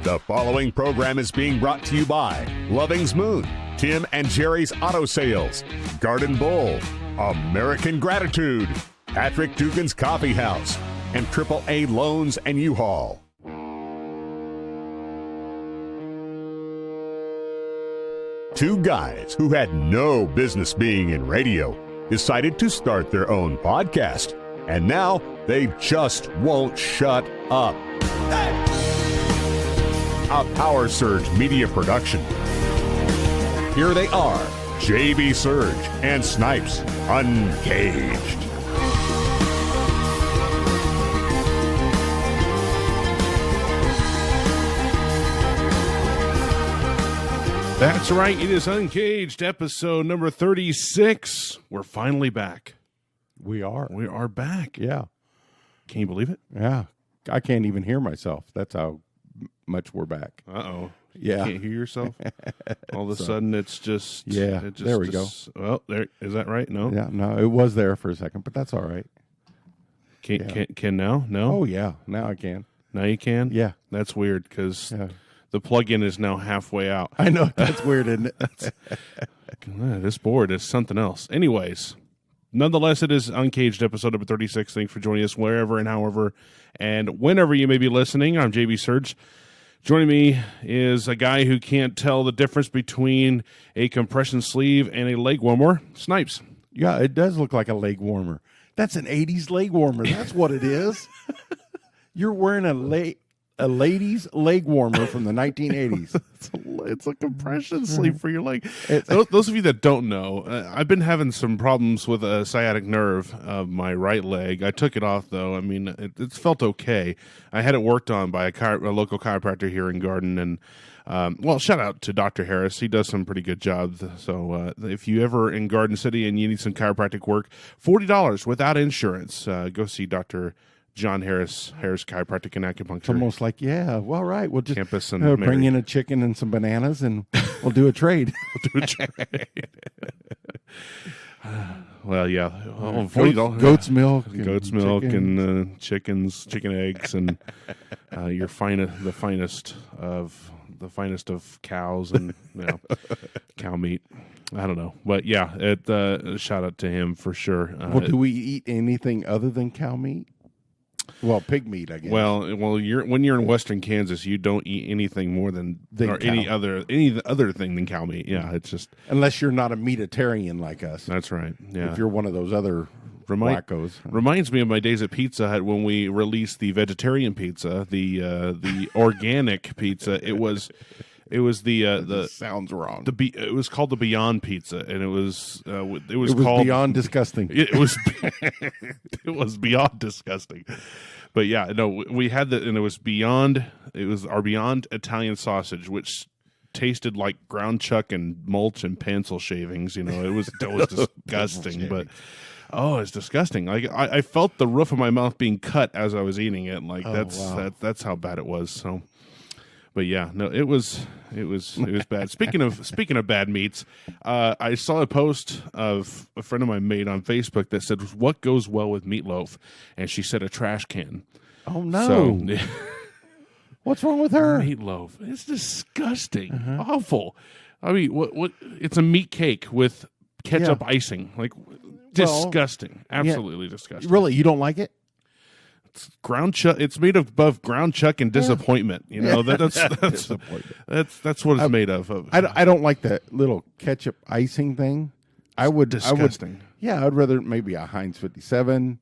The following program is being brought to you by Loving's Moon, Tim and Jerry's Auto Sales, Garden Bowl, American Gratitude, Patrick Dugan's Coffee House, and AAA Loans and U-Haul. Two guys who had no business being in radio decided to start their own podcast, and now they just won't shut up. Hey! A Power Surge media production. Here they are, JB Surge and Snipes, Uncaged. That's right, it is Uncaged, episode number 36. We're finally back. We are. We are back. Yeah. Can you believe it? Yeah. I can't even hear myself. That's how much we're back. Uh-oh. Yeah. You can't hear yourself? All of a sudden, it's just... Yeah, there we go. Well, there, is that right? No? Yeah, no, it was there for a second, but that's all right. Can now? No? Oh, yeah. Now I can. Now you can? Yeah. That's weird, because the plug-in is now halfway out. I know. That's weird, isn't it? This board is something else. Anyways... Nonetheless, it is Uncaged episode number 36. Thanks for joining us wherever and however and whenever you may be listening. I'm JB Surge. Joining me is a guy who can't tell the difference between a compression sleeve and a leg warmer, Snipes. Yeah, it does look like a leg warmer. That's an 80s leg warmer. That's what it is. You're wearing a lady's leg warmer from the 1980s. It's a compression sleeve for your leg. Those of you that don't know, I've been having some problems with a sciatic nerve of my right leg. I took it off, though. I mean, it felt okay. I had it worked on by a local chiropractor here in Garden. And, well, shout out to Dr. Harris. He does some pretty good job. So if you ever in Garden City and you need some chiropractic work, $40 without insurance, go see Dr. John Harris Chiropractic and Acupuncture. It's almost like, well, right. We'll just Campus and bring in a chicken and some bananas, and we'll do a trade. Well, yeah. $40. Goat's milk. Goat's milk and chickens, chicken eggs, and the finest of cows and cow meat. I don't know, but yeah, shout out to him for sure. Well, do we eat anything other than cow meat? Well, pig meat, I guess. Well, when you're in Western Kansas, you don't eat anything more than any other thing than cow meat. Yeah, it's just unless you're not a meatitarian like us. That's right. Yeah, if you're one of those other wackos. Reminds me of my days at Pizza Hut when we released the vegetarian pizza, the organic pizza. It was the sounds wrong. It was called the Beyond Pizza, and it was called Beyond Disgusting. It was it was beyond disgusting. But yeah, no, we had that, and it was Beyond. It was our Beyond Italian sausage, which tasted like ground chuck and mulch and pencil shavings. It was disgusting, but. Oh, it's disgusting! Like I felt the roof of my mouth being cut as I was eating it. Like that's how bad it was. So. But yeah, no, it was bad. Speaking of bad meats, I saw a post of a friend of mine made on Facebook that said, "What goes well with meatloaf?" And she said a trash can. Oh no! So, what's wrong with her? Meatloaf. It's disgusting, awful. I mean, what? It's a meat cake with ketchup icing. Like disgusting, absolutely disgusting. Really, you don't like it? Ground chuck. It's made of both ground chuck and disappointment. That's what it's made of. I don't like that little ketchup icing thing. Disgusting. I'd rather maybe a Heinz 57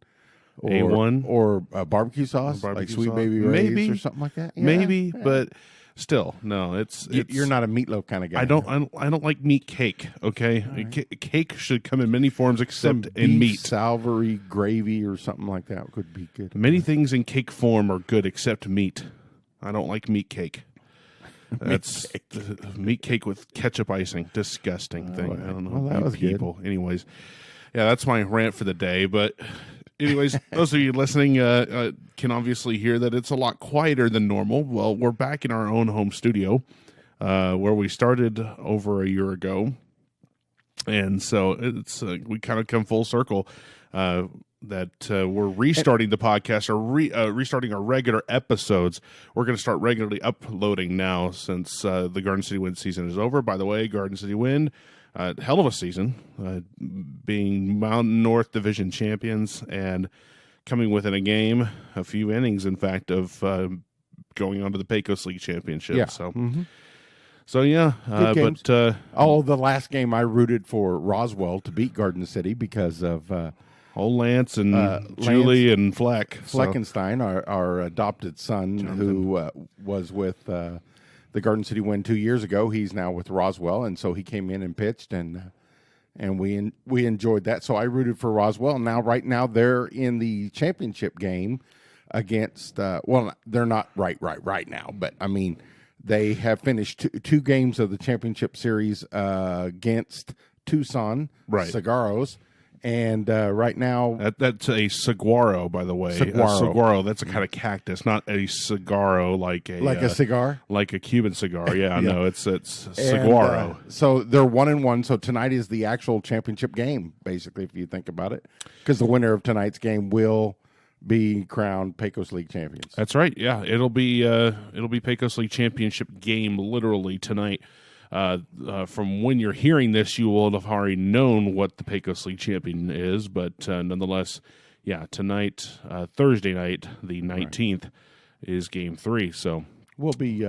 or A1 or a barbecue sauce, like Sweet Baby Ray's or something like that. Yeah, but still, no. It's you're not a meatloaf kind of guy. I don't like meat cake. Okay, right. Cake should come in many forms except Some in beef meat. Salvery gravy or something like that could be good. Many things in cake form are good except meat. I don't like meat cake. That's meat cake with ketchup icing. Disgusting thing. I don't know. Well, that was people. Good. Anyways, yeah, that's my rant for the day. But anyways, those of you listening can obviously hear that it's a lot quieter than normal. Well, we're back in our own home studio where we started over a year ago. And so it's we kind of come full circle that we're restarting the podcast or restarting our regular episodes. We're going to start regularly uploading now since the Garden City Wind season is over. By the way, Garden City Wind, hell of a season, being Mountain North Division champions and coming within a game, a few innings, in fact, of going on to the Pecos League Championship. Yeah. So. Mm-hmm. So, yeah, but... the last game I rooted for Roswell to beat Garden City because of... old Lance and Julie and Fleck. Fleckenstein, our adopted son, Jonathan, who was with the Garden City Wind 2 years ago. He's now with Roswell, and so he came in and pitched, and we enjoyed that. So I rooted for Roswell. Now, right now, they're in the championship game against... well, they're not right now, but, I mean... They have finished two games of the championship series against Tucson Cigarros, and right now that's a saguaro, by the way. Saguaro. That's a kind of cactus, not a cigarro like a cigar, like a Cuban cigar. Yeah, yeah. No, it's saguaro. So they're 1-1. So tonight is the actual championship game, basically, if you think about it, because the winner of tonight's game will be crowned Pecos League champions. That's right. Yeah, it'll be Pecos League championship game literally tonight. From when you're hearing this, you will have already known what the Pecos League champion is, but nonetheless, yeah, tonight, Thursday night, the 19th, is Game 3. So we'll be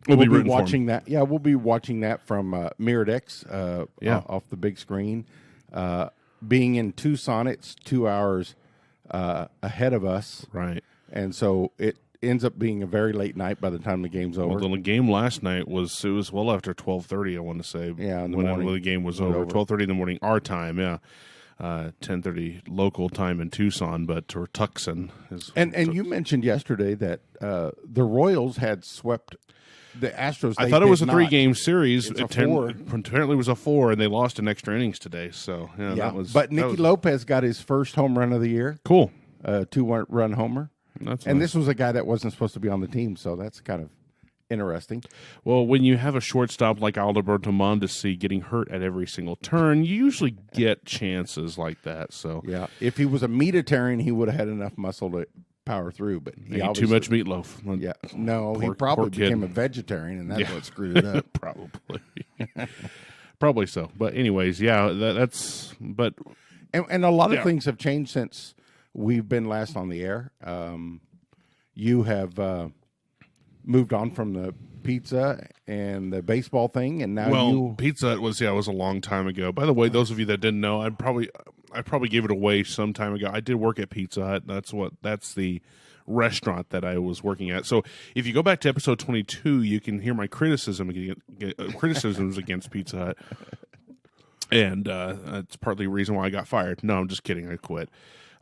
watching that. Yeah, we'll be watching that from Miradex, off the big screen. Being in Tucson, it's 2 hours ahead of us, right? And so it ends up being a very late night by the time the game's over. Well, the game last night was well after 12:30. I want to say, in the when morning. The game was over. 12:30 in the morning, our time. Yeah, 10:30 local time in Tucson, or Tucson is. And you mentioned yesterday that the Royals had swept the Astros. I thought it was a 3-game series. It's a 4. Apparently, it was a 4, and they lost in extra innings today. So that was. But Nicky Lopez got his first home run of the year. Cool, 2-run homer. That's and nice. This was a guy that wasn't supposed to be on the team, so that's kind of interesting. Well, when you have a shortstop like Alberto Mondesi getting hurt at every single turn, you usually get chances like that. So yeah, if he was a meatitarian, he would have had enough muscle to power through, but he ate too much meatloaf. Yeah, no, he probably became a vegetarian, and that's what screwed it up. Probably so. But anyways, yeah, that's but and a lot of things have changed since we've been last on the air. You have moved on from the pizza and the baseball thing, and now pizza was a long time ago. By the way, those of you that didn't know, I probably gave it away some time ago. I did work at Pizza Hut. That's the restaurant that I was working at. So if you go back to episode 22, you can hear my criticisms against Pizza Hut. And that's partly the reason why I got fired. No, I'm just kidding. I quit.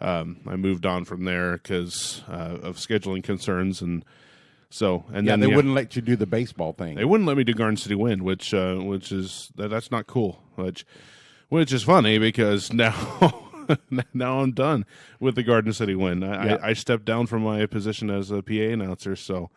I moved on from there because of scheduling concerns, and then they wouldn't let you do the baseball thing. They wouldn't let me do Garden City Wind, which is that's not cool. Which is funny because now I'm done with the Garden City Wind. I stepped down from my position as a PA announcer. So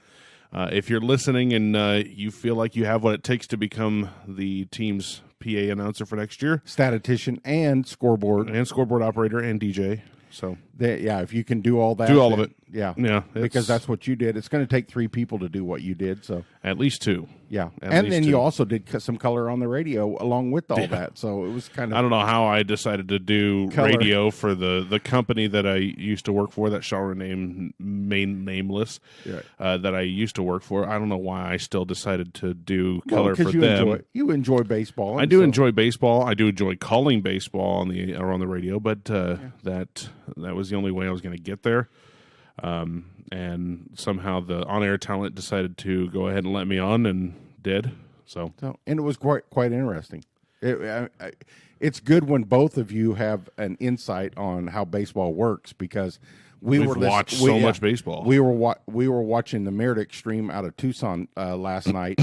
if you're listening and you feel like you have what it takes to become the team's PA announcer for next year, statistician and scoreboard operator and DJ. So if you can do all that, all of it. Yeah, because that's what you did. It's going to take 3 people to do what you did. So at least 2. Yeah, and then you also did some color on the radio along with all that. So it was kind of. I don't know how I decided to do radio for the company that I used to work for, that shall remain nameless, that I used to work for. I don't know why I still decided to do color for them. You enjoy baseball. I do enjoy baseball. I do enjoy calling baseball on the radio, but that was the only way I was going to get there. And somehow the on-air talent decided to go ahead and let me on, and did. So and it was quite interesting. It's good when both of you have an insight on how baseball works, because we've watched so much baseball. We were watching the Meredith stream out of Tucson last night,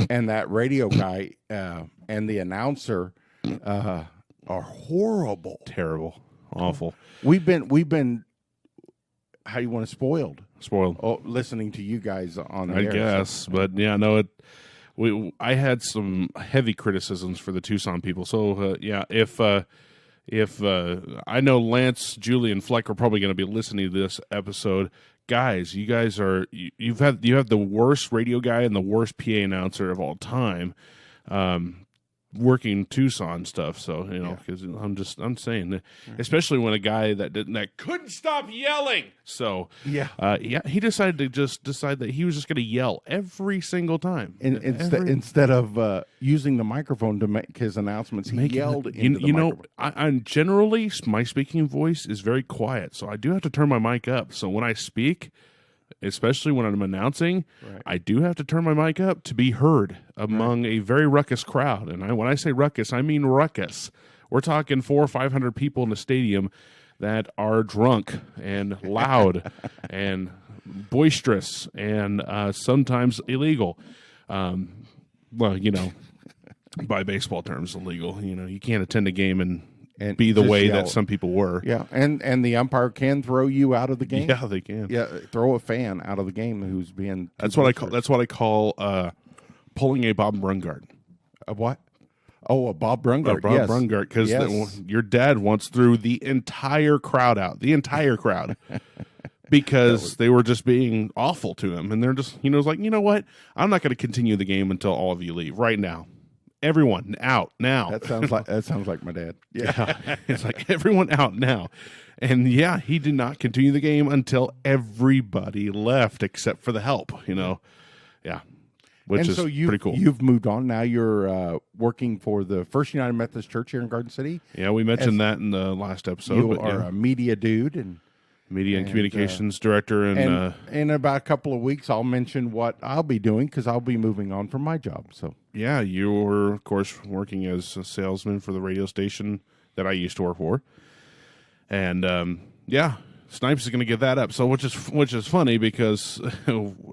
and that radio guy and the announcer are horrible, terrible, awful. We've been. How you want to spoiled? Spoiled. Oh, listening to you guys on the air. I guess, but yeah, no. I had some heavy criticisms for the Tucson people. So if I know Lance, Julie, and Fleck are probably going to be listening to this episode, guys, you guys are you have the worst radio guy and the worst PA announcer of all time. Working Tucson stuff, so because I'm saying that, especially when a guy that couldn't stop yelling. So he decided to decide that he was just going to yell every single time. Instead of using the microphone to make his announcements, he yelled into the microphone. I'm generally, my speaking voice is very quiet, so I do have to turn my mic up. So when I speak, especially when I'm announcing, I do have to turn my mic up to be heard among a very ruckus crowd. And when I say ruckus, I mean ruckus. We're talking 400 or 500 people in a stadium that are drunk and loud and boisterous and sometimes illegal. Well, by baseball terms, illegal. You can't attend a game and be the way that some people were. Yeah, and the umpire can throw you out of the game. Yeah, they can. Yeah, throw a fan out of the game who's being. That's what I call pulling a Bob Brungard. A what? Oh, a Bob Brungard. A Bob Brungard, because your dad once threw the entire crowd out. The entire crowd. Because they were just being awful to him, and they're just it's like, you know what? I'm not going to continue the game until all of you leave right now. Everyone out now. That sounds like my dad. Yeah. It's like everyone out now. And he did not continue the game until everybody left except for the help, Yeah. Which is pretty cool. You've moved on. Now you're working for the First United Methodist Church here in Garden City. Yeah, we mentioned that in the last episode. You are a media dude and communications director, and in about a couple of weeks, I'll mention what I'll be doing because I'll be moving on from my job. So you were, of course, working as a salesman for the radio station that I used to work for, and Snipes is going to give that up. So which is funny because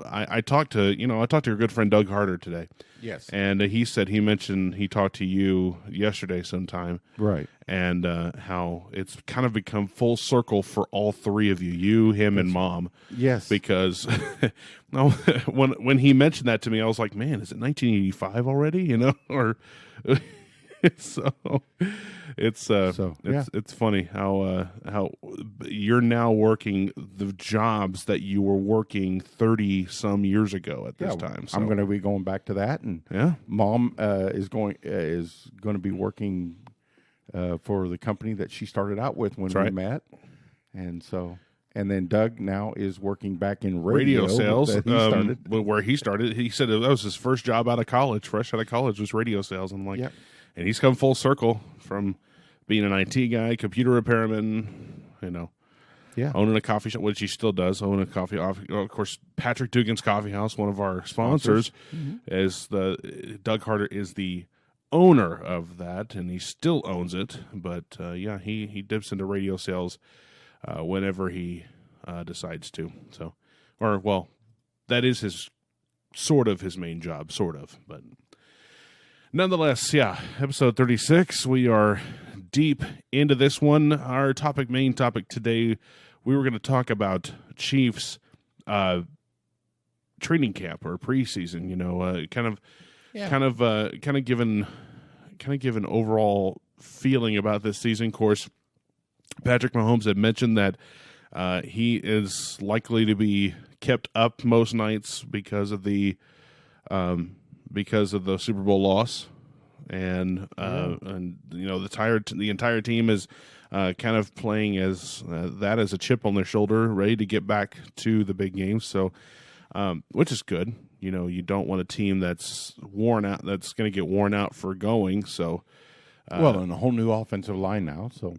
I talked to your good friend Doug Harder today. Yes, and he said he talked to you yesterday sometime, right? And how it's kind of become full circle for all three of you, him, and Mom. Yes, because when he mentioned that to me, I was like, man, is it 1985 already? Or so it's funny how you're now working the jobs that you were working 30 some years ago at this time. So I'm going to be going back to that, and Mom is going to be working for the company that she started out with when we met, and then Doug now is working back in radio sales. Where he started. He said that was his first job out of college, fresh out of college, was radio sales. I'm like, and he's come full circle from being an IT guy, computer repairman, owning a coffee shop, which he still does, own a coffee. Of course, Patrick Dugan's Coffee House, one of our sponsors, is Doug Harder is the owner of that, and he still owns it. But he dips into radio sales whenever he decides to. So, that is his main job, but nonetheless, episode 36. We are deep into this one. Our main topic today, we were going to talk about Chiefs training camp or preseason. Kind of give an overall feeling about this season. Of course, Patrick Mahomes had mentioned that he is likely to be kept up most nights because of the Super Bowl loss, and the entire team is kind of playing as that as a chip on their shoulder, ready to get back to the big games. So, which is good. You don't want a team that's worn out, that's going to get worn out for going. So, and a whole new offensive line now. So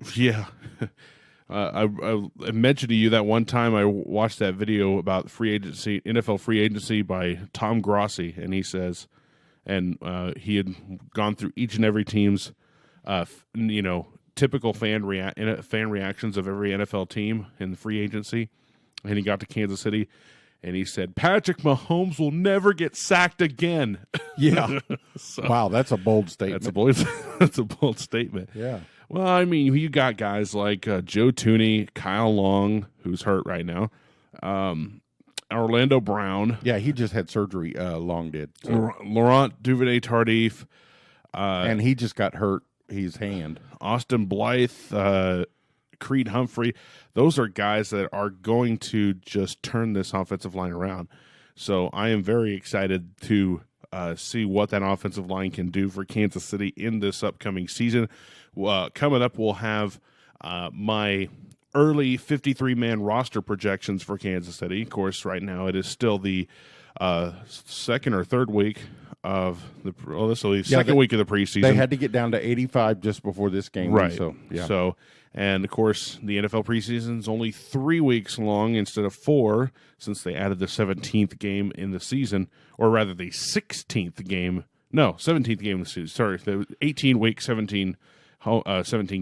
I mentioned to you that one time I watched that video about NFL free agency by Tom Grossi, and he says, he had gone through each and every team's, typical fan reactions of every NFL team in the free agency, and he got to Kansas City, and he said, Patrick Mahomes will never get sacked again. Yeah. Wow, that's a bold statement. That's a bold statement. Yeah. Well, I mean, you got guys like Joe Tooney, Kyle Long, who's hurt right now, Orlando Brown. Yeah, he just had surgery. Long did. So. Laurent Duvernay-Tardif. And he just got hurt. His hand. Austin Blythe. Creed Humphrey. Those are guys that are going to just turn this offensive line around. So I am very excited to see what that offensive line can do for Kansas City in this upcoming season. Coming up, we'll have my early 53-man roster projections for Kansas City. Of course, right now it is still the second or third week of the second week of the preseason. They had to get down to 85 just before this game. Right. So, yeah. So, and of course, the NFL preseason is only 3 weeks long instead of 4, since they added the 17th game in the season, or rather the 16th game. No, 17th game in the season. Sorry, the 18-week, 17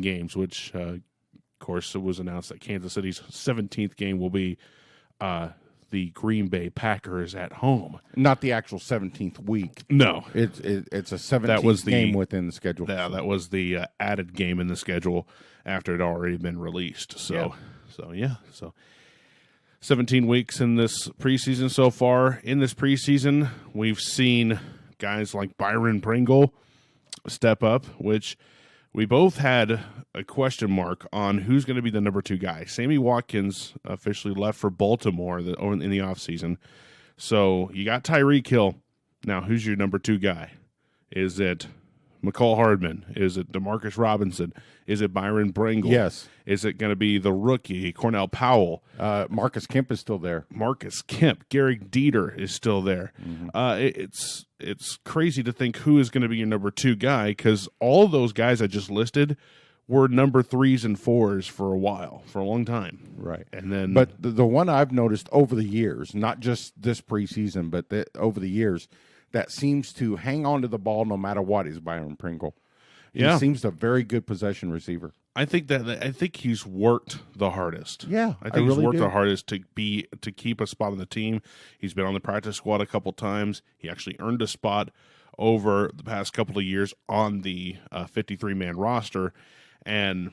games, which, of course, it was announced that Kansas City's 17th game will be the Green Bay Packers at home. Not the actual 17th week. No. It's a 17th game within the schedule. Yeah, that was the added game in the schedule after it had already been released. So 17 weeks in this preseason so far. In this preseason, we've seen guys like Byron Pringle step up, which we both had a question mark on who's going to be the number 2 guy. Sammy Watkins officially left for Baltimore in the offseason. So you got Tyreek Hill. Now, who's your number 2 guy? Is it McCall Hardman? Is it Demarcus Robinson? Is it Byron Pringle? Yes. Is it going to be the rookie, Cornell Powell? Marcus Kemp is still there. Marcus Kemp. Gary Dieter is still there. Mm-hmm. It's crazy to think who is going to be your number 2 guy, because all those guys I just listed were number 3s and 4s for a while, for a long time. Right. And then, but the one I've noticed over the years, not just this preseason, but over the years, that seems to hang on to the ball no matter what is Byron Pringle. He seems a very good possession receiver. I think he's worked the hardest. Yeah, I think he's worked the hardest to keep a spot on the team. He's been on the practice squad a couple times. He actually earned a spot over the past couple of years on the 53-man roster, and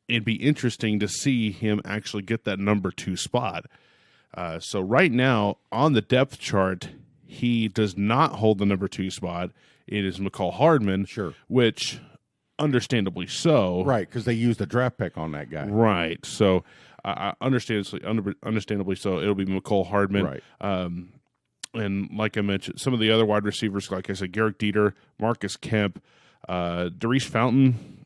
it'd be interesting to see him actually get that number 2 spot. So right now on the depth chart, he does not hold the number 2 spot. It is McCall Hardman, which understandably so. Right, because they used a draft pick on that guy. Right. So understandably so, it'll be McCall Hardman. Right. And like I mentioned, some of the other wide receivers, like I said, Garrett Dieter, Marcus Kemp, Darius Fountain,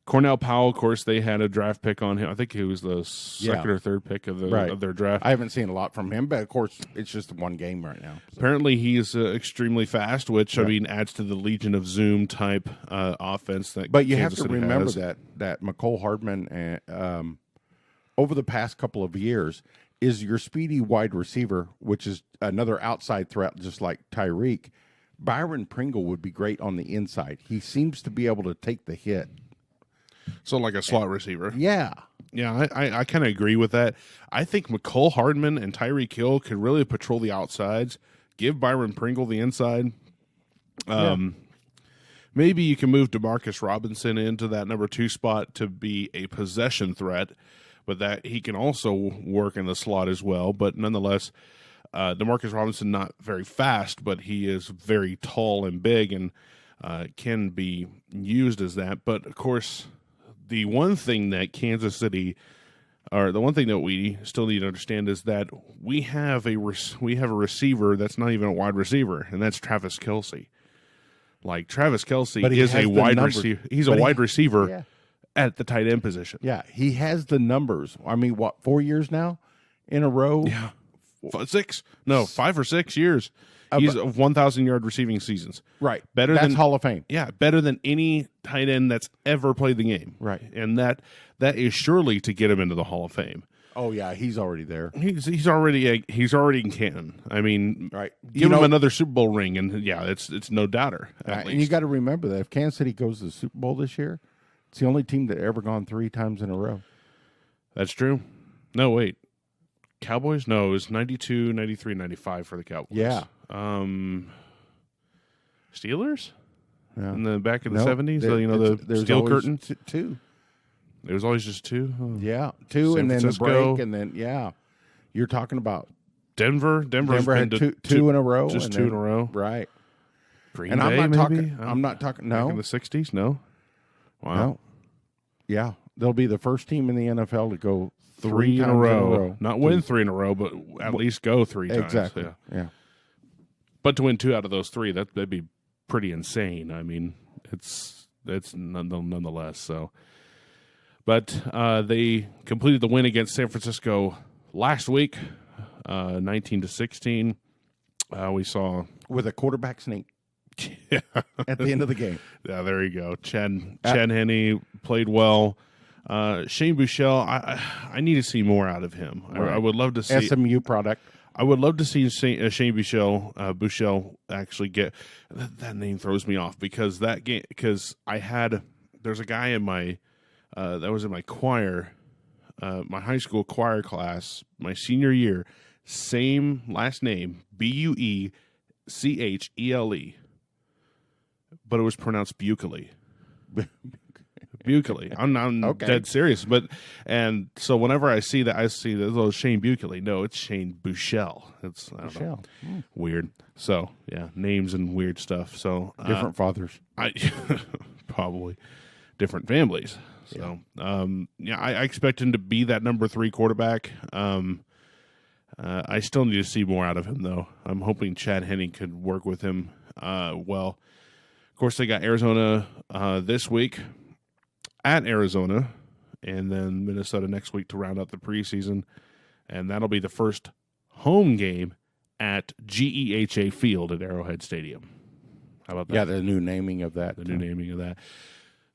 Cornell Powell, of course, they had a draft pick on him. I think he was the second or third pick of their draft. I haven't seen a lot from him, but of course, it's just one game right now. So. Apparently, he is extremely fast, which I mean adds to the Legion of Zoom type offense that. But you Kansas have to City remember has. that McCole Hardman, over the past couple of years, is your speedy wide receiver, which is another outside threat, just like Tyreek. Byron Pringle would be great on the inside. He seems to be able to take the hit. So like a slot receiver. Yeah. Yeah, I kind of agree with that. I think McCole Hardman and Tyreek Hill could really patrol the outsides, give Byron Pringle the inside. Maybe you can move DeMarcus Robinson into that number 2 spot to be a possession threat, but that he can also work in the slot as well. But nonetheless, DeMarcus Robinson not very fast, but he is very tall and big and can be used as that. But of course, the one thing that Kansas City, or the one thing that we still need to understand, is that we have a receiver that's not even a wide receiver, and that's Travis Kelce. Like Travis Kelce is a wide receiver. He's a wide receiver at the tight end position. Yeah, he has the numbers. I mean, what, 4 years now in a row? Yeah, 5 or 6 years. He's 1,000-yard receiving seasons. Right. That's Hall of Fame. Yeah, better than any tight end that's ever played the game. Right. And that is surely to get him into the Hall of Fame. Oh yeah, he's already there. He's already in Canton. I mean, right. Give him another Super Bowl ring, and it's no doubter. And you got to remember that if Kansas City goes to the Super Bowl this year, it's the only team that ever gone 3 times in a row. That's true. No, wait. Cowboys? No, it was 92, 93, 95 for the Cowboys. Yeah. Steelers? Yeah. In the back in the 70s? The steel curtain? 2. There was always just 2? Yeah, 2, San and then Francisco. the break, and then, you're talking about Denver had two in a row. Just two in a row. Right. Green And Bay, I'm not maybe? talking. I'm not talking. Back No. in the 60s? No. Wow. No. Yeah, they'll be the first team in the NFL to go Three in a times row. Not win 3 in a row, but at least go 3 times. Exactly. Yeah. Yeah. But to win 2 out of those 3, that'd be pretty insane. I mean, it's nonetheless so. But they completed the win against San Francisco last week, 19-16. We saw With a quarterback sneak yeah, at the end of the game. yeah. There you go. Chad Henne played well. Shane Buechele, I need to see more out of him. Right. I would love to see SMU product. I would love to see Shane Buechele actually get that name throws me off because that game there's a guy in my that was in my choir, my high school choir class, my senior year, same last name, Buechele, but it was pronounced Buechele. Buechele. I'm Okay. dead serious. And so whenever I see that, I see that oh, Shane Buechele. No, it's Shane Buechele. It's I don't know, weird. So yeah, names and weird stuff. So Different fathers. I probably different families. So I expect him to be that number 3 quarterback. I still need to see more out of him though. I'm hoping Chad Henne could work with him well. Of course, they got Arizona this week at Arizona, and then Minnesota next week to round out the preseason, and that'll be the first home game at GEHA Field at Arrowhead Stadium. How about that? Yeah, the new naming of that. The new naming of that.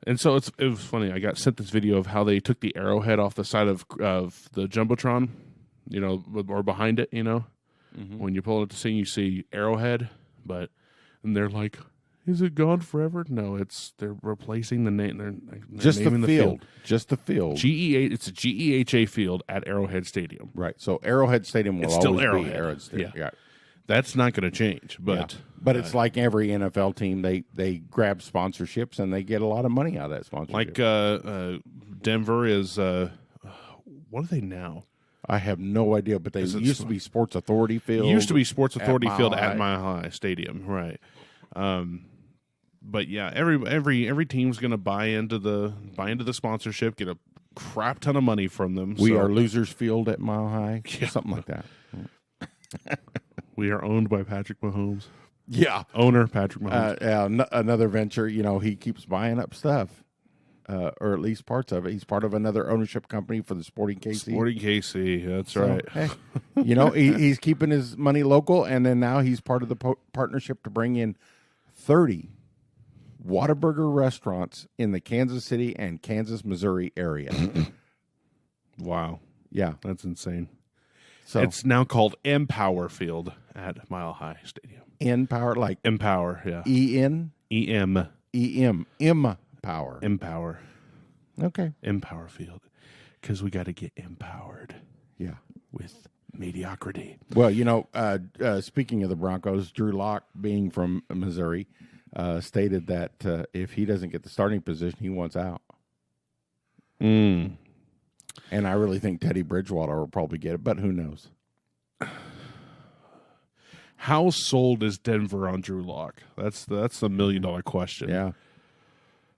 And so it was funny. I got sent this video of how they took the arrowhead off the side of the Jumbotron, or behind it, When you pull it to sing, you see arrowhead, and they're like, is it gone forever? No, they're replacing the name. They're just naming the field. Just the field. It's a GEHA Field at Arrowhead Stadium. Right. So Arrowhead Stadium will It's still always Arrowhead. be Arrowhead Stadium. Yeah. That's not going to change. But it's like every NFL team. They grab sponsorships and they get a lot of money out of that sponsorship. like Denver is what are they now? I have no idea, but they used to be Sports Authority Field. It used to be Sports Authority Field at High. Mile High Stadium, right? But yeah, every team's going to buy into the sponsorship, get a crap ton of money from them. We are Losers Field at Mile High, something like that. We are owned by Patrick Mahomes. Yeah, Owner Patrick Mahomes. Another venture. He keeps buying up stuff, or at least parts of it. He's part of another ownership company for the Sporting KC. Sporting KC, that's right. Hey, he's keeping his money local, and then now he's part of the partnership to bring in 30 Whataburger restaurants in the Kansas City and Kansas, Missouri area. Wow. Yeah. That's insane. So it's now called Empower Field at Mile High Stadium. Empower, like Empower, yeah. EN? EM. Empower. Empower. Okay. Empower Field. Because we got to get empowered. Yeah. With mediocrity. Well, speaking of the Broncos, Drew Lock, being from Missouri, stated that if he doesn't get the starting position, he wants out. And I really think Teddy Bridgewater will probably get it, but who knows? How sold is Denver on Drew Lock? That's the $1 million question. Yeah.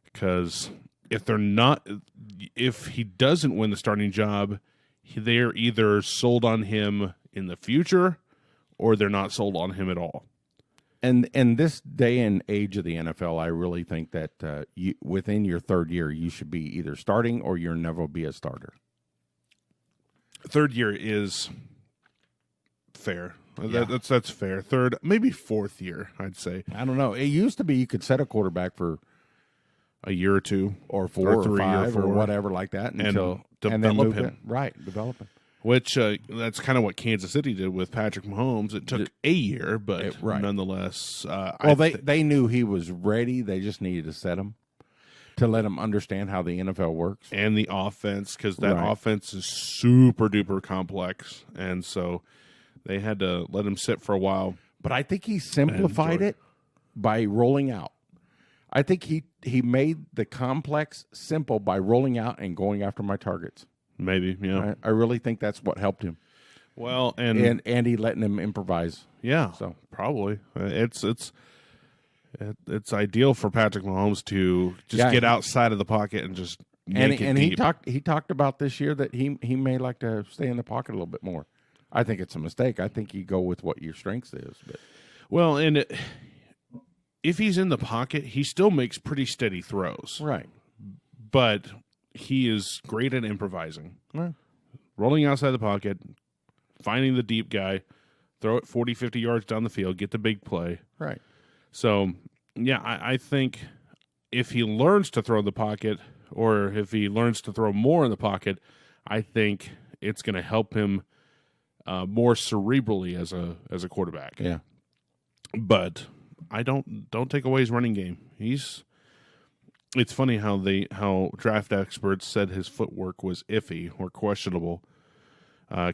Because if he doesn't win the starting job, they're either sold on him in the future or they're not sold on him at all. And this day and age of the NFL, I really think that within your third year, you should be either starting or you'll never be a starter. Third year is fair. Yeah. That's fair. Third, maybe fourth year, I'd say. I don't know. It used to be you could set a quarterback for a year or two, or 4 or 3 5 or 4, or whatever like that, and then develop move him. it. Right, develop him. Which that's kind of what Kansas City did with Patrick Mahomes. It took a year, but nonetheless, they knew he was ready. They just needed to set him to let him understand how the NFL works and the offense, because that offense is super duper complex, and so they had to let him sit for a while. But I think he simplified it by rolling out. I think he made the complex simple by rolling out and going after my targets. Maybe, yeah. I really think that's what helped him. Well, and Andy letting him improvise. Yeah, So probably it's ideal for Patrick Mahomes to just get outside of the pocket and just make it deep. he talked about this year that he may like to stay in the pocket a little bit more. I think it's a mistake. I think you go with what your strength is. But. Well, and if he's in the pocket, he still makes pretty steady throws. Right. But he is great at improvising. Right. Rolling outside the pocket, finding the deep guy, throw it 40, 50 yards down the field, get the big play. Right. So, yeah, I think if he learns to throw the pocket or if he learns to throw more in the pocket, I think it's going to help him more cerebrally as a quarterback. Yeah. But I don't take away his running game. It's funny how draft experts said his footwork was iffy or questionable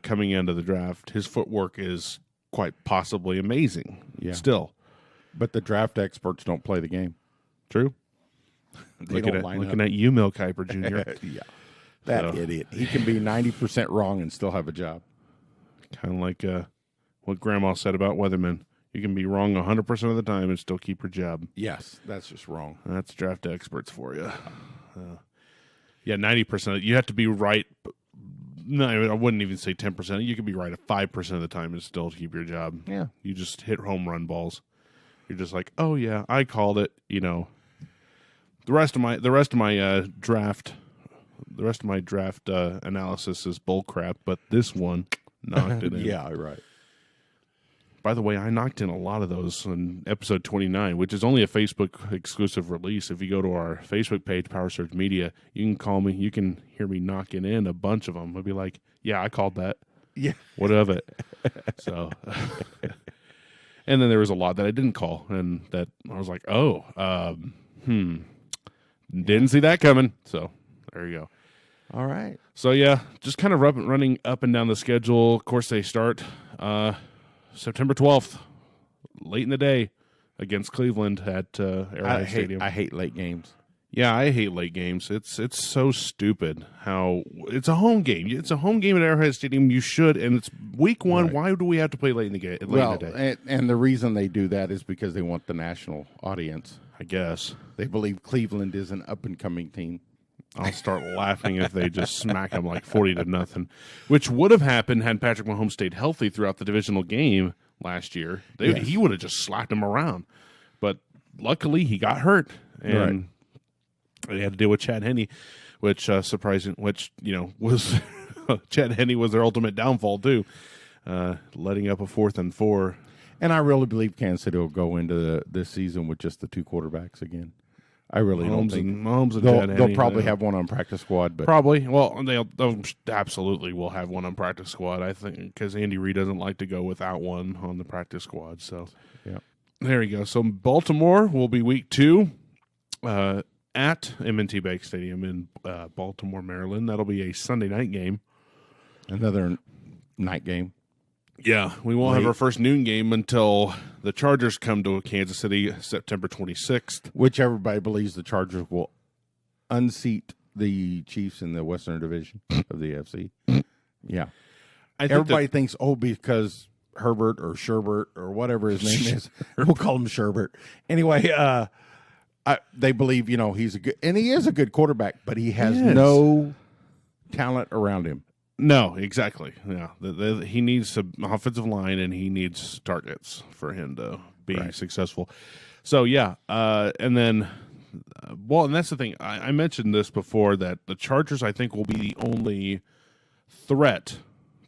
coming into the draft. His footwork is quite possibly amazing. Yeah. Still. But the draft experts don't play the game. True. Looking at you, Mel Kiper Jr. Yeah. That idiot. He can be 90% wrong and still have a job. Kind of like what Grandma said about weathermen. You can be wrong 100% of the time and still keep your job. Yes, that's just wrong. That's draft experts for you. Yeah, 90%. You have to be right. No, I wouldn't even say 10%. You could be right 5% of the time and still keep your job. Yeah. You just hit home run balls. You're just like, oh yeah, I called it. You know, the rest of my draft analysis is bull crap, but this one knocked it in. Yeah, right. By the way, I knocked in a lot of those in episode 29, which is only a Facebook exclusive release. If you go to our Facebook page, Power Surge Media, you can call me. You can hear me knocking in a bunch of them. I'll be like, yeah, I called that. Yeah. What of it? So, and then there was a lot that I didn't call, and that I was like, didn't see that coming. So there you go. All right. So yeah, just kind of running up and down the schedule. Of course, they start September 12th, late in the day, against Cleveland at Arrowhead Stadium. I hate late games. Yeah, I hate late games. It's so stupid how it's a home game. It's a home game at Arrowhead Stadium. You should, and it's week one. Right. Why do we have to play late in the game? Well, and the reason they do that is because they want the national audience. I guess they believe Cleveland is an up and coming team. I'll start laughing if they just smack them like 40-0, which would have happened had Patrick Mahomes stayed healthy throughout the divisional game last year. He would have just slapped him around, but luckily he got hurt and they had to deal with Chad Henne, which was Chad Henne was their ultimate downfall too, letting up a 4th and 4. And I really believe Kansas City will go into this season with just the 2 quarterbacks again. I really don't think Mahomes and they'll probably have one on practice squad, but probably. Well, they'll absolutely will have one on practice squad. I think because Andy Reid doesn't like to go without one on the practice squad. So, yeah, there you go. So Baltimore will be week 2 at M&T Bank Stadium in Baltimore, Maryland. That'll be a Sunday night game. Another night game. Yeah, we won't have our first noon game until the Chargers come to Kansas City September 26th. Which everybody believes the Chargers will unseat the Chiefs in the Western Division of the AFC. Yeah. Everybody thinks, because Herbert or Sherbert or whatever his name is, we'll call him Sherbert. Anyway, they believe, he's he is a good quarterback, but he has no talent around him. No, exactly. Yeah, he needs an offensive line and he needs targets for him to be successful. So yeah, and then, and that's the thing. I mentioned this before that the Chargers I think will be the only threat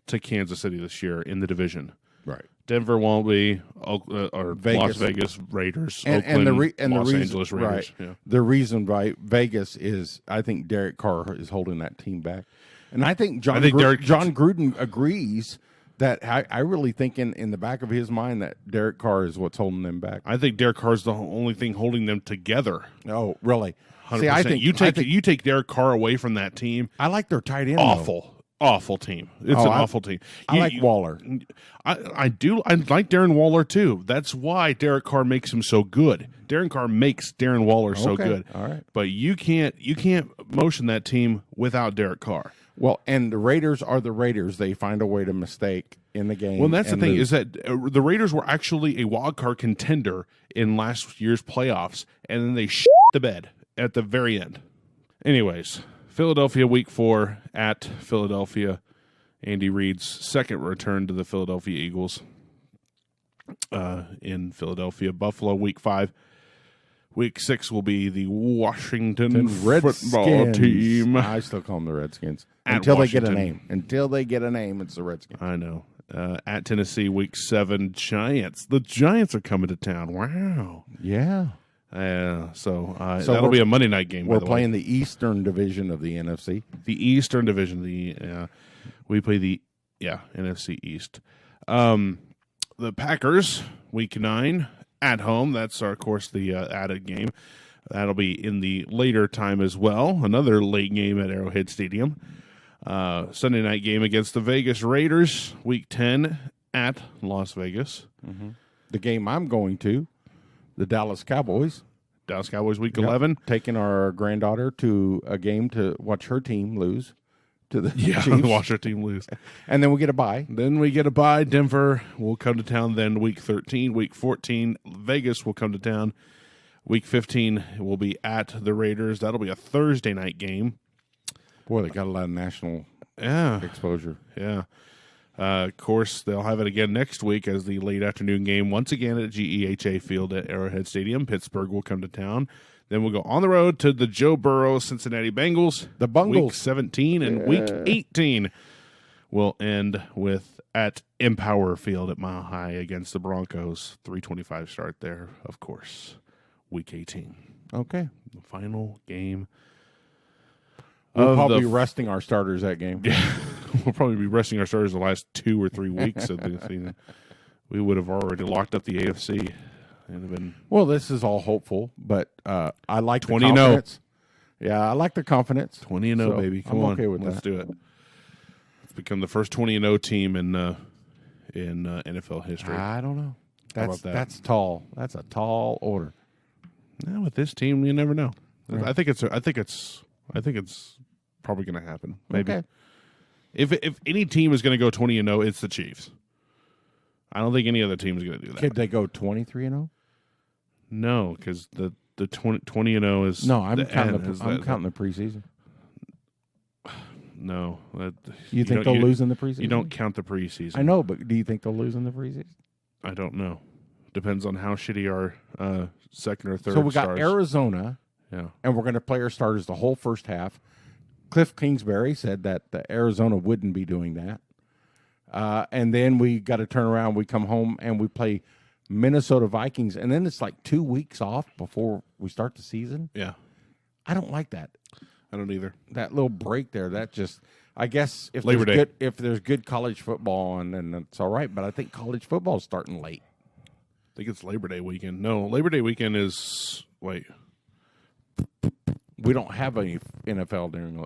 to Kansas City this year in the division. Right. Denver won't be, or Vegas. Las Vegas Raiders, Oakland, Los Angeles Raiders. Right. Yeah. The reason why Vegas is, I think Derek Carr is holding that team back. And I think John Gruden agrees that I really think in the back of his mind that Derek Carr is what's holding them back. I think Derek Carr is the only thing holding them together. Oh, really? 100%. See, I think you take Derek Carr away from that team. I like their tight end. Awful team. It's an awful team. I like Waller. I do. I like Darren Waller too. That's why Derek Carr makes him so good. Darren Carr makes Darren Waller so good. All right. But you can't motion that team without Derek Carr. Well, and the Raiders are the Raiders. They find a way to mistake in the game. Well, that's the and thing lose. is that the Raiders were actually a wild card contender in last year's playoffs, and then they shit the bed at the very end. Anyways, Philadelphia Week 4 at Philadelphia. Andy Reid's second return to the Philadelphia Eagles in Philadelphia. Buffalo Week 5. Week 6 will be the Washington football team. I still call them the Redskins. At Until Washington. they get a name. Until they get a name, it's the Redskins. I know. At Tennessee, Week 7, Giants. The Giants are coming to town. Wow. Yeah. So that'll be a Monday night game. We're by the playing way. the Eastern Division of the NFC. The Eastern Division. We play the NFC East. The Packers, Week 9, at home. That's, of course, the added game. That'll be in the later time as well. Another late game at Arrowhead Stadium. Sunday night game against the Vegas Raiders, Week 10 at Las Vegas. Mm-hmm. The game I'm going to, the Dallas Cowboys. Dallas Cowboys, Week 11. Taking our granddaughter to a game to watch her team lose to the Chiefs. Watch our team lose. And then we get a bye. Then we get a bye. Denver will come to town then Week 13. Week 14, Vegas will come to town. Week 15 will be at the Raiders. That'll be a Thursday night game. Boy, they got a lot of national exposure. Yeah. Of course, they'll have it again next week as the late afternoon game, once again at GEHA Field at Arrowhead Stadium. Pittsburgh will come to town. Then we'll go on the road to the Joe Burrow Cincinnati Bengals. The Bungles. Week 17 and Week 18 will end with at Empower Field at Mile High against the Broncos. 3:25 start there, of course. Week 18. Okay. The final game. We'll probably be resting our starters that game. Yeah, we'll probably be resting our starters the last 2 or 3 weeks of the season. We would have already locked up the AFC. And have been Well, this is all hopeful, but I like 20 the and 0. confidence. Yeah, I like the confidence. 20 and 0, So, baby. Come I'm on, okay with let's that. do it. Let's become the first 20 and 0 team in NFL history. I don't know. How about that? That's tall. That's a tall order. Now, with this team, you never know. I think it's probably going to happen. Maybe Okay. if any team is going to go 20 and 0, it's the Chiefs. I don't think any other team is going to do that. Could they go 23 and 0? No, because the 20 and 0 is No, I'm the counting end, the is I'm that- counting the preseason. No, You think they'll lose in the preseason? You don't count the preseason. I know, but do you think they'll lose in the preseason? I don't know. Depends on how shitty our second or third. So we got stars. Arizona, Yeah, and we're going to play our starters the whole first half. Cliff Kingsbury said that the Arizona wouldn't be doing that. And then we got to turn around. We come home and we play Minnesota Vikings, and then it's like 2 weeks off before we start the season. yeah. I don't like that. I don't either. That little break there. That just, I guess, if Labor there's Day. good, if there's good college football on, then that's all right. But I think college football is starting late. I think it's Labor Day weekend. No, Labor Day weekend is wait. We don't have any NFL during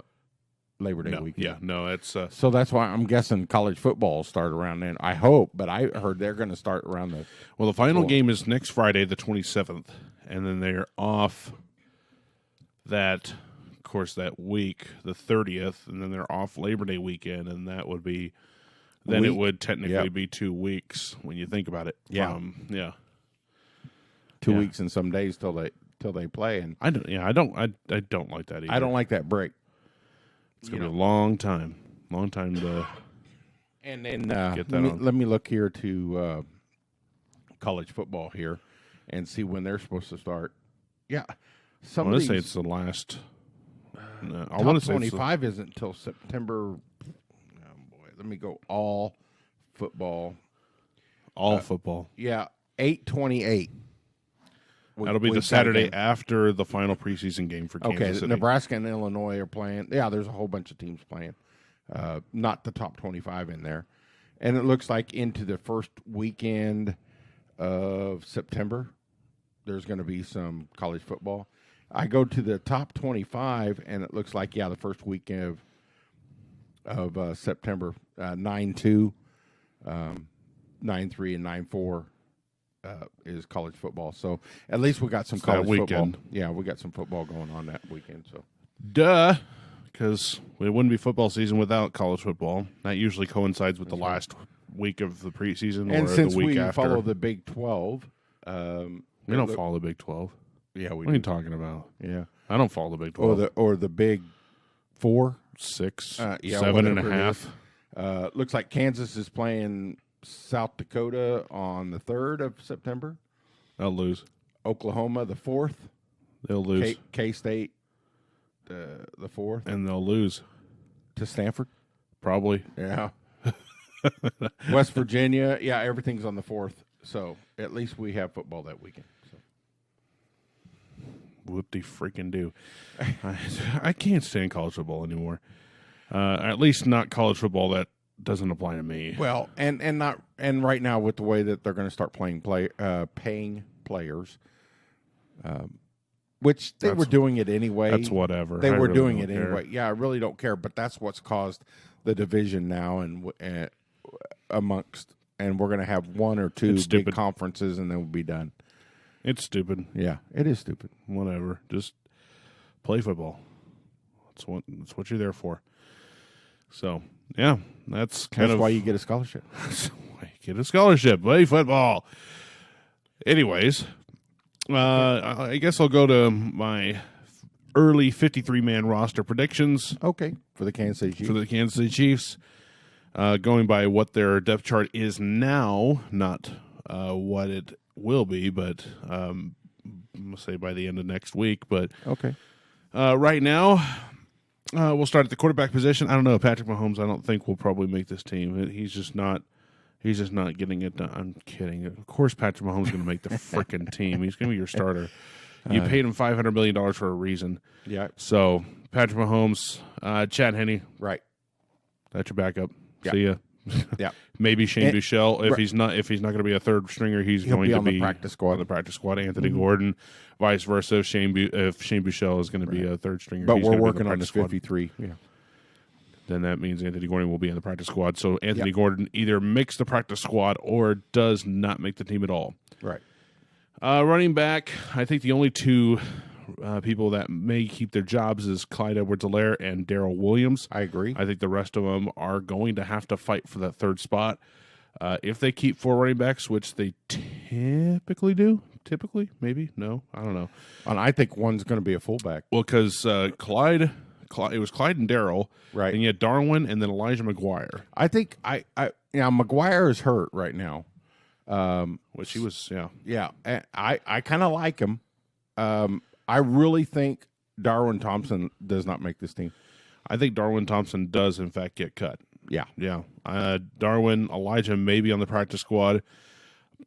Labor Day No, weekend. yeah, no, it's So that's why I'm guessing college football will start around then. I hope, but I heard they're going to start around the. well. The final Cool. game is next Friday, the 27th, and then they're off. That, of course, that week, the 30th, and then they're off Labor Day weekend, and that would be. Then it Week. would technically Yep. be 2 weeks when you think about it. Yeah. Yeah. 2 Yeah. weeks and some days till they play, and I don't. Yeah, I don't like that either. I don't like that break. It's gonna be a long time to. And then Get that on. let me look here to college football here and see when they're supposed to start. Yeah, I some want of to say these it's the last. No, I top want to say it's the- 25 isn't until September. Oh boy, let me go all football. all football. Yeah, 8/28. That'll be the Saturday after the final preseason game for Kansas Okay, City. Nebraska and Illinois are playing. Yeah, there's a whole bunch of teams playing. Not the top 25 in there. And it looks like into the first weekend of September, there's going to be some college football. I go to the top 25, and it looks like, the first weekend of September, 9-2, 9-3, and 9-4. Is college football. So at least we got some It's that college weekend. football. Yeah, we got some football going on that weekend. So Duh, because it wouldn't be football season without college football. That usually coincides with the last week of the preseason And or since the week we after. follow the Big 12, we don't follow the Big 12. Yeah, we What are you do. talking about? Yeah, I don't follow the Big 12. or the Big 4, 6, yeah, 7.5. Looks like Kansas is playing South Dakota on the 3rd of September. They'll lose. Oklahoma the 4th. They'll lose. K-State the 4th. And they'll lose. To Stanford. Probably. Yeah. West Virginia. Yeah, everything's on the 4th. So at least we have football that weekend. So. Whoop-de-freaking do. I can't stand college football anymore. At least not college football that doesn't apply to me. Well, and right now with the way that they're going to start paying players, which they were doing it anyway. That's whatever. They I were really doing don't it care. anyway. Yeah, I really don't care, but that's what's caused the division now and amongst, and we're going to have one or two big conferences, and then we'll be done. It's stupid. Yeah, it is stupid. Whatever. Just play football. That's what you're there for. So, yeah, that's why you get a scholarship. That's why you get a scholarship. Play football. Anyways, I guess I'll go to my early 53-man roster predictions. Okay, for the Kansas City Chiefs. For the Kansas City Chiefs. Going by what their depth chart is now, not what it will be, but I'm going to say by the end of next week. But okay, right now, we'll start at the quarterback position. I don't know. Patrick Mahomes, I don't think will probably make this team. He's just not getting it done. I'm kidding. Of course, Patrick Mahomes is going to make the freaking team. He's going to be your starter. You paid him $500 million for a reason. Yeah. So Patrick Mahomes, Chad Henne, right. That's your backup. Yeah. See ya. Yeah. Maybe Shane Buechele. If he's not going to be a third stringer, he'll going to be the practice squad. On the practice squad. Anthony Gordon, vice versa. If Shane Buechele is going to be a third stringer, but he's we're gonna working be on this 53. Yeah. Then that means Anthony Gordon will be in the practice squad. So Anthony Gordon either makes the practice squad or does not make the team at all. Right. Running back, I think the only two people that may keep their jobs is Clyde Edwards-Helaire and Darrell Williams. I agree. I think the rest of them are going to have to fight for that third spot. If they keep 4 running backs, which they typically do, maybe, no, I don't know. And I think one's going to be a fullback. Well, because Clyde, it was Clyde and Darrell, right? And you had Darwin and then Elijah McGuire. I think McGuire is hurt right now. Which he was, yeah. I kind of like him. I really think Darwin Thompson does not make this team. I think Darwin Thompson does, in fact, get cut. Yeah. Darwin, Elijah may be on the practice squad,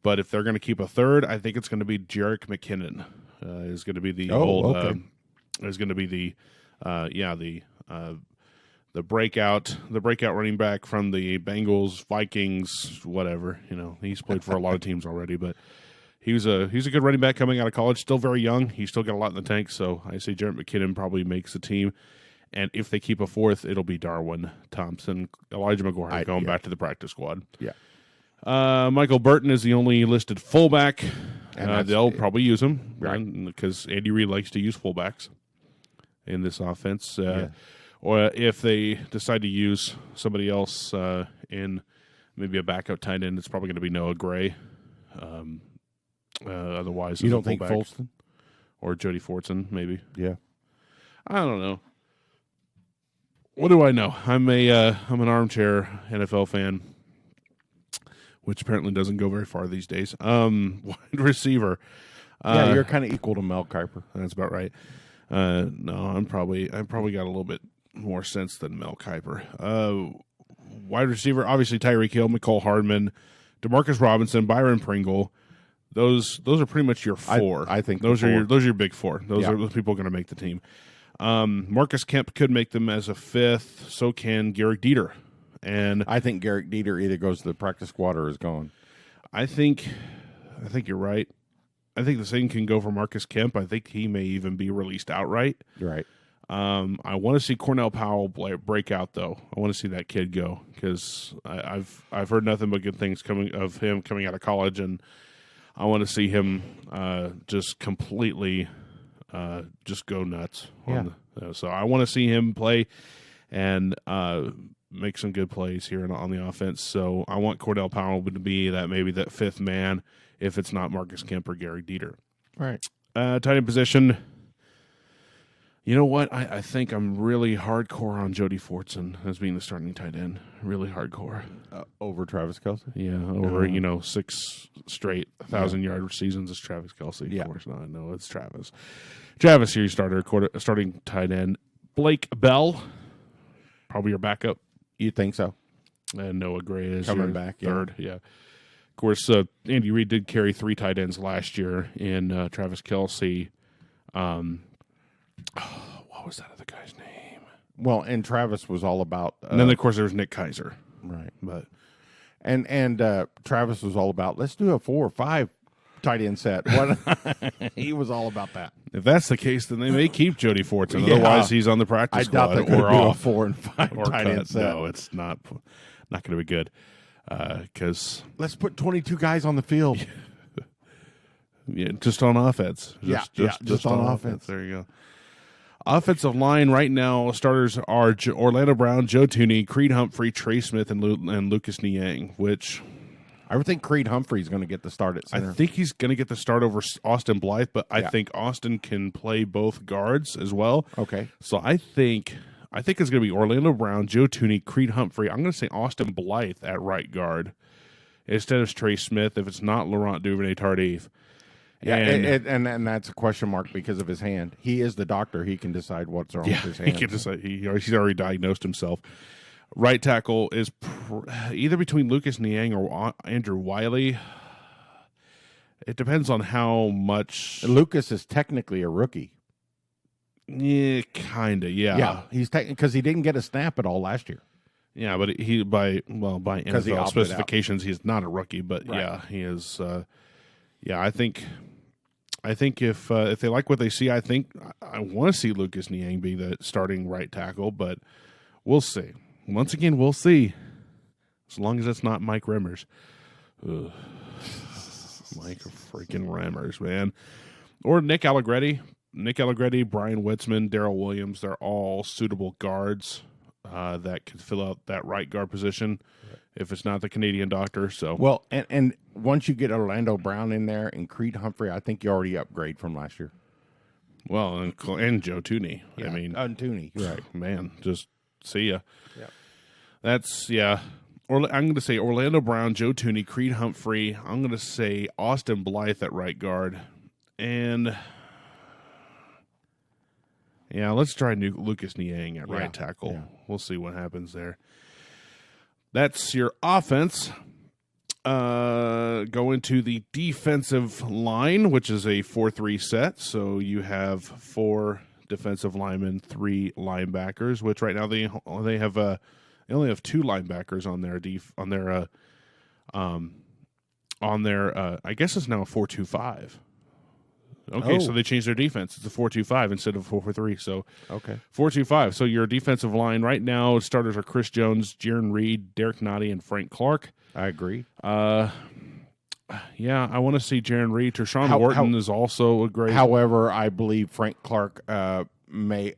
but if they're going to keep a third, I think it's going to be Jerick McKinnon. Is going to be the is going to be the breakout running back from the Bengals, Vikings, whatever. He's played for a lot of teams already, but he's a good running back coming out of college. Still very young. He's still got a lot in the tank. So I say Jerick McKinnon probably makes the team. And if they keep a fourth, it'll be Darwin Thompson, Elijah McGuire going back to the practice squad. Yeah. Michael Burton is the only listed fullback. They'll probably use him, right? Because Andy Reid likes to use fullbacks in this offense. Or if they decide to use somebody else in maybe a backup tight end, it's probably going to be Noah Gray. Otherwise, you don't think Folston or Jody Fortson, maybe? Yeah, I don't know. What do I know? I'm an armchair NFL fan, which apparently doesn't go very far these days. Wide receiver. You're kind of equal to Mel Kiper. That's about right. No, I probably got a little bit more sense than Mel Kiper. Wide receiver, obviously Tyreek Hill, McCole Hardman, DeMarcus Robinson, Byron Pringle. Those are pretty much your 4. I think those are your big 4. Those are the people going to make the team. Marcus Kemp could make them as a 5th. So can Garrett Dieter. And I think Garrett Dieter either goes to the practice squad or is gone. I think you're right. I think the same can go for Marcus Kemp. I think he may even be released outright. Right. I want to see Cornell Powell break out, though. I want to see that kid go because I've heard nothing but good things of him coming out of college, and I want to see him just completely just go nuts. Yeah. So I want to see him play, and make some good plays here on the offense. So I want Cordell Powell to be that fifth man if it's not Marcus Kemp or Gary Dieter. Right. Tight end position. You know what? I think I'm really hardcore on Jody Fortson as being the starting tight end. Really hardcore. Over Travis Kelce? Yeah, over 6 straight 1,000-yard seasons is Travis Kelce. Yeah. Of course not. No, it's Travis. Travis here, starting tight end. Blake Bell, probably your backup. You think so? And Noah Gray is Coming your back, third. Yeah. Of course, Andy Reid did carry 3 tight ends last year in Travis Kelce. What was that other guy's name? Well, and Travis was all about. And then, of course, there was Nick Keiser. Right. But And Travis was all about, let's do a 4 or 5 tight end set. He was all about that. if that's the case, then they may keep Jody Fortson. Yeah. Otherwise, he's on the practice I doubt squad they could or do a off 4 and 5 or tight cut. end set. No, it's not going to be good. Because Let's put 22 guys on the field. just on offense. Just on offense. There you go. Offensive line right now, starters are Orlando Brown, Joe Thuney, Creed Humphrey, Trey Smith, and Lucas Niang, which I would think Creed Humphrey's going to get the start at center. I think he's going to get the start over Austin Blythe, but I think Austin can play both guards as well. Okay. So I think it's going to be Orlando Brown, Joe Thuney, Creed Humphrey. I'm going to say Austin Blythe at right guard instead of Trey Smith if it's not Laurent Duvernay-Tardif. Yeah, and that's a question mark because of his hand. He is the doctor. He can decide what's wrong with his hand. He can decide. He's already diagnosed himself. Right tackle is either between Lucas Niang or Andrew Wiley. It depends on how much. Lucas is technically a rookie. Yeah, kind of. Yeah, he's because he didn't get a snap at all last year. Yeah, but by NFL specifications, he's not a rookie. But right. he is. I think if they like what they see, I want to see Lucas Niang be the starting right tackle, but we'll see. Once again, we'll see. As long as it's not Mike Remmers. Ugh. Mike freaking Remmers, man. Or Nick Allegretti. Brian Witzman, Darrell Williams, they're all suitable guards that could fill out that right guard position if it's not the Canadian doctor. So well, and once you get Orlando Brown in there and Creed Humphrey, I think you already upgrade from last year. Well, and Joe Thuney. Yeah, I mean, Thuney, right, man. Just see ya. Yeah, that's I'm going to say Orlando Brown, Joe Thuney, Creed Humphrey. I'm going to say Austin Blythe at right guard, and let's try Lucas Niang at right tackle. Yeah. We'll see what happens there. That's your offense. Go into the defensive line, which is a 4-3 set. So you have 4 defensive linemen, 3 linebackers. Which right now they only have 2 linebackers on their I guess it's now a 4-2-5. Okay, so they changed their defense. It's a 4-2-5 instead of 4-3. So 4-2-5. So your defensive line right now, starters are Chris Jones, Jaron Reed, Derek Nottie, and Frank Clark. I agree. I want to see Jaron Reed. Tershawn Wharton is also a great. However, I believe Frank Clark may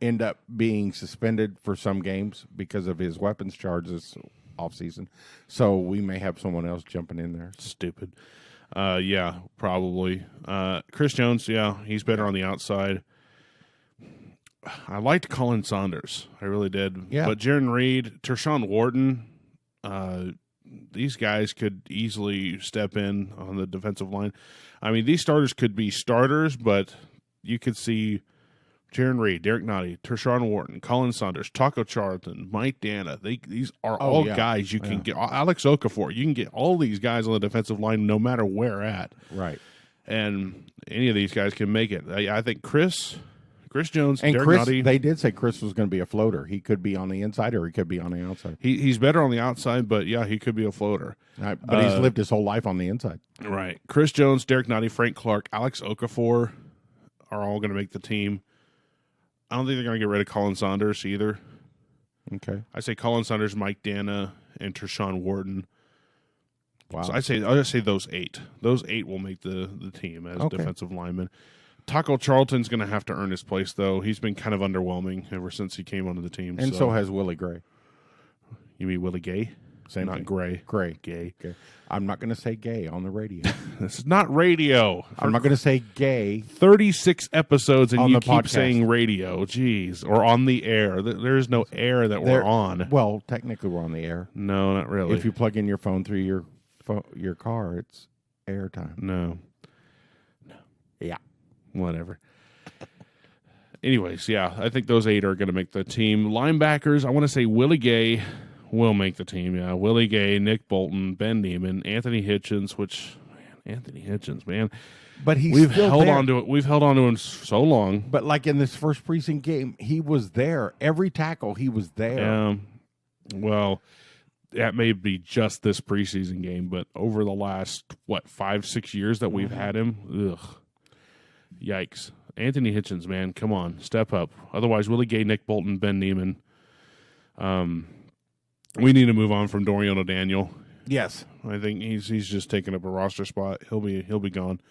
end up being suspended for some games because of his weapons charges offseason. So we may have someone else jumping in there. Stupid. Probably. Chris Jones, he's better on the outside. I liked Colin Saunders. I really did. Yeah. But Jaron Reed, Tershawn Wharton, these guys could easily step in on the defensive line. I mean, these starters could be starters, but you could see Jaron Reed, Derek Nottie, Tershawn Wharton, Colin Saunders, Taco Charlton, Mike Dana. These are all guys you can get. Alex Okafor. You can get all these guys on the defensive line no matter where at. Right. And any of these guys can make it. I think Chris Jones, and Derek Nottie. They did say Chris was going to be a floater. He could be on the inside or he could be on the outside. He's better on the outside, but he could be a floater. Right. But he's lived his whole life on the inside. Right. Chris Jones, Derek Nottie, Frank Clark, Alex Okafor are all going to make the team. I don't think they're going to get rid of Colin Saunders either. Okay. I say Colin Saunders, Mike Dana, and Tershawn Wharton. Wow. So I'll just say those 8. Those 8 will make the team as defensive linemen. Taco Charlton's going to have to earn his place, though. He's been kind of underwhelming ever since he came onto the team. And so has Willie Gray. You mean Willie Gay? Same not thing. Gray. Gray. Gay. Okay. I'm not going to say gay on the radio. This is not radio. I'm not going to say gay. 36 episodes and On you the keep podcast. saying radio. Jeez. Or on the air. There's no air that we're on. Well, technically we're on the air. No, not really. If you plug in your phone through your car, it's airtime. No. Yeah. Whatever. Anyways, yeah, I think those 8 are going to make the team. Linebackers, I want to say Willie Gay will make the team. Yeah, Willie Gay, Nick Bolton, Ben Neiman, Anthony Hitchens, man. But We've held on to it. We've held on to him so long. But like in this first preseason game, he was there. Every tackle, he was there. Well, that may be just this preseason game, but over the last, 5-6 years that we've had him, yikes. Anthony Hitchens, man, come on, step up. Otherwise, Willie Gay, Nick Bolton, Ben Neiman. We need to move on from Dorian O'Daniel. Yes. I think he's just taking up a roster spot. He'll be gone.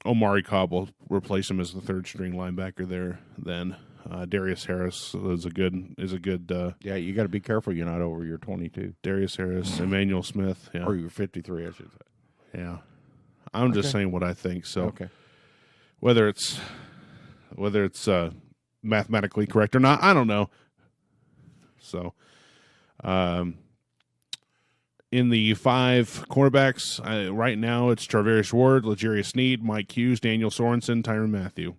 Omari Cobb will replace him as the third string linebacker there. Then Darius Harris is a good. Yeah, you got to be careful you're not over your 22. Darius Harris, Emmanuel Smith, yeah, Or your 53, I should say. yeah. I'm just saying what I think. So Okay. whether it's mathematically correct or not, I don't know. So, in the 5 cornerbacks, right now it's Charvarius Ward, L'Jarius Sneed, Mike Hughes, Daniel Sorensen, Tyrann Mathieu.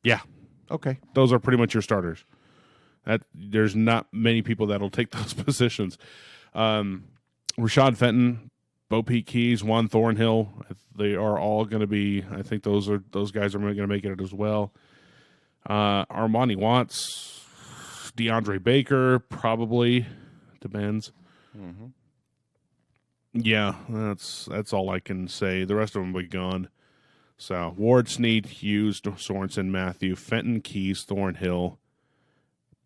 Yeah, Okay. those are pretty much your starters. There's not many people that'll take those positions. Rashad Fenton, Bo Peep Keys, Juan Thornhill, they are all going to be. I think those guys are going to make it as well. Armani Watts, DeAndre Baker, probably depends. Mm-hmm. Yeah, that's all I can say. The rest of them will be gone. So Ward, Sneed, Hughes, Sorensen, Mathieu, Fenton, Keys, Thornhill,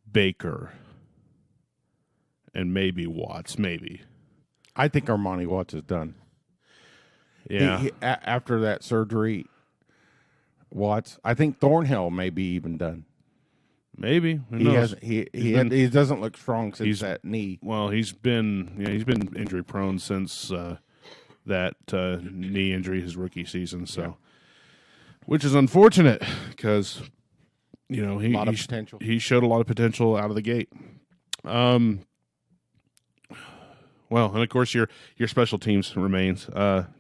Baker, and maybe Watts. Maybe. I think Armani Watts is done. Yeah. After that surgery, Watts. I think Thornhill may be even done. Maybe. Who He knows? has. He doesn't look strong since that knee. Well, he's been injury prone since that knee injury his rookie season. So, which is unfortunate because he potential. He showed a lot of potential out of the gate. Well, and of course your special teams remains.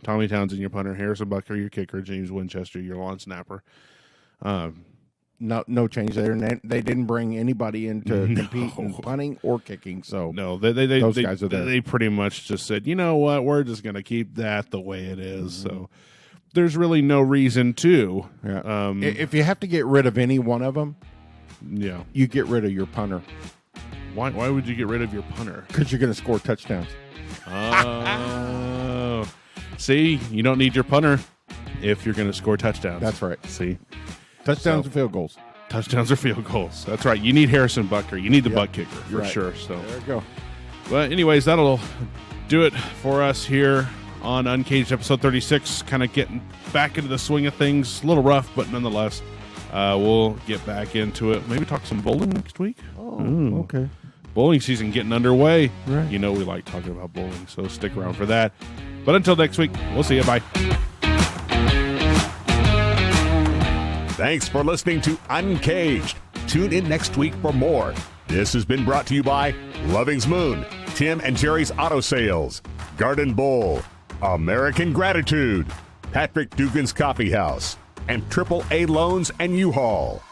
Tommy Townsend, your punter; Harrison Bucker, your kicker; James Winchester, your long snapper. No change there. And they didn't bring anybody in to compete in punting or kicking. So No, those guys are there. They pretty much just said, you know what, we're just going to keep that the way it is. So there's really no reason to. Yeah. If you have to get rid of any one of them, Yeah. you get rid of your punter Why would you get rid of your punter? because you're going to score touchdowns. Oh. See, you don't need your punter if you're going to score touchdowns. That's right. See? Touchdowns and field goals. Touchdowns or field goals. That's right. You need Harrison Bucker. You need the butt kicker for Right. sure. So, There you go. but anyways, that'll do it for us here on Uncaged episode 36. Kind of getting back into the swing of things. A little rough, but nonetheless, we'll get back into it. Maybe talk some bowling next week. Oh, okay. Bowling season getting underway. Right. You know we like talking about bowling, so stick around for that. But until next week, we'll see you. Bye. Thanks for listening to Uncaged. Tune in next week for more. This has been brought to you by Loving's Moon, Tim and Jerry's Auto Sales, Garden Bowl, American Gratitude, Patrick Dugan's Coffee House, and AAA Loans and U-Haul.